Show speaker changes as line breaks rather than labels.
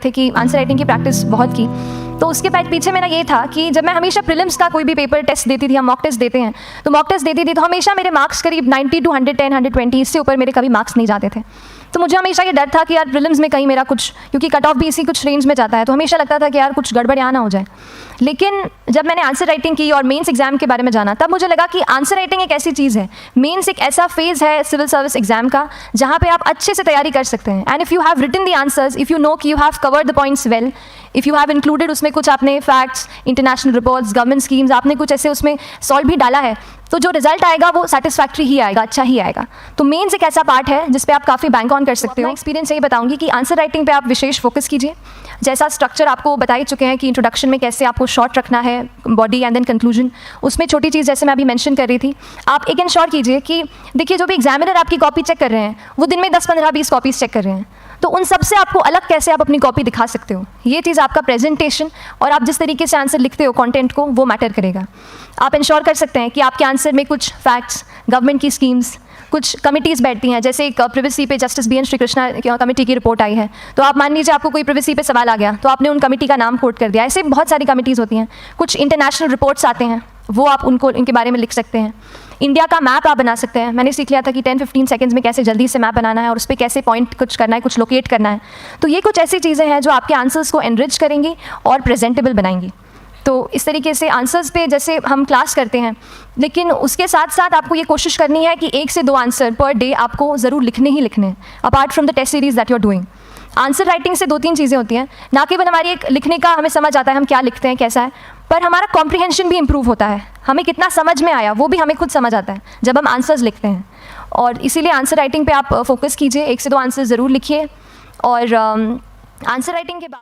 थे कि answer writing की प्रैक्टिस बहुत की, तो उसके पीछे मेरा ये था कि जब मैं हमेशा प्रीलिम्स का कोई भी पेपर टेस्ट देती थी, हम मॉक टेस्ट देते हैं, तो मॉक टेस्ट देती थी तो हमेशा मेरे मार्क्स करीब 90 to 110, 120, इससे ऊपर मेरे कभी मार्क्स नहीं जाते थे। तो मुझे हमेशा ये डर था कि यार प्रीलिम्स में कहीं मेरा कुछ, क्योंकि कट ऑफ भी इसी कुछ रेंज में जाता है, तो हमेशा लगता था कि यार कुछ गड़बड़ यहाँ ना हो जाए। लेकिन जब मैंने आंसर राइटिंग की और मेंस एग्जाम के बारे में जाना, तब मुझे लगा कि आंसर राइटिंग एक ऐसी चीज़ है, मेंस एक ऐसा फेज़ है सिविल सर्विस एग्जाम का जहाँ पे आप अच्छे से तैयारी कर सकते हैं। And if you have written the answers, if you know कि you have covered the points well, if you have included उसमें कुछ आपने facts, international reports, government schemes, आपने कुछ ऐसे उसमें सॉल्व भी डाला है, तो जो रिजल्ट आएगा वो सेटिस्फैक्ट्री ही आएगा, अच्छा ही आएगा। तो मेंस एक ऐसा पार्ट है जिस पे आप काफ़ी बैंक ऑन कर सकते हो। एक्सपीरियंस यही बताऊंगी कि आंसर राइटिंग पे आप विशेष फोकस कीजिए। जैसा स्ट्रक्चर आपको बता ही चुके हैं कि इंट्रोडक्शन में कैसे आपको शॉर्ट रखना है, बॉडी एंड देन कंक्लूजन, उसमें छोटी चीज़ जैसे मैं अभी मेंशन कर रही थी, आप एक इंश्योर कीजिए कि देखिए जो भी एग्जामिनर आपकी कॉपी चेक कर रहे हैं वो दिन में 10, 15, 20 कॉपीज़ चेक कर रहे हैं, तो उन सब से आपको अलग कैसे आप अपनी कॉपी दिखा सकते हो, ये चीज़ आपका प्रेजेंटेशन और आप जिस तरीके से आंसर लिखते हो कंटेंट को, वो मैटर करेगा। आप इंश्योर कर सकते हैं कि आपके आंसर में कुछ फैक्ट्स, गवर्नमेंट की स्कीम्स, कुछ कमिटीज़ बैठती हैं, जैसे एक प्रिवेसी पे justice BN Shri Krishna committee की रिपोर्ट आई है, तो आप मान लीजिए आपको कोई प्रिवेसी पे सवाल आ गया तो आपने उन कमेटी का नाम कोट कर दिया। ऐसे बहुत सारी कमिटीज़ होती हैं। कुछ इंटरनेशनल रिपोर्ट्स आते हैं, वो आप उनको इनके बारे में लिख सकते हैं। इंडिया का मैप आप बना सकते हैं। मैंने सीख लिया था कि 10-15 सेकंड्स में कैसे जल्दी से मैप बनाना है और उस पर कैसे पॉइंट कुछ करना है, कुछ लोकेट करना है। तो ये कुछ ऐसी चीज़ें हैं जो आपके आंसर्स को एनरिच करेंगी और प्रेजेंटेबल बनाएंगी। तो इस तरीके से आंसर्स पे जैसे हम क्लास करते हैं, लेकिन उसके साथ साथ आपको ये कोशिश करनी है कि 1 से 2 आंसर पर डे आपको ज़रूर लिखने ही लिखने हैं, apart from the test series that you are doing. Answer writing से 2-3 चीज़ें होती हैं, ना केवल हमारी एक लिखने का हमें समझ आता है हम क्या लिखते हैं कैसा है, पर हमारा कॉम्प्रिहेंशन भी इम्प्रूव होता है। हमें कितना समझ में आया वो भी हमें खुद समझ आता है जब हम आंसर्स लिखते हैं। और इसीलिए आंसर राइटिंग पे आप फोकस कीजिए, 1 से 2 आंसर ज़रूर लिखिए। और आंसर राइटिंग के बाद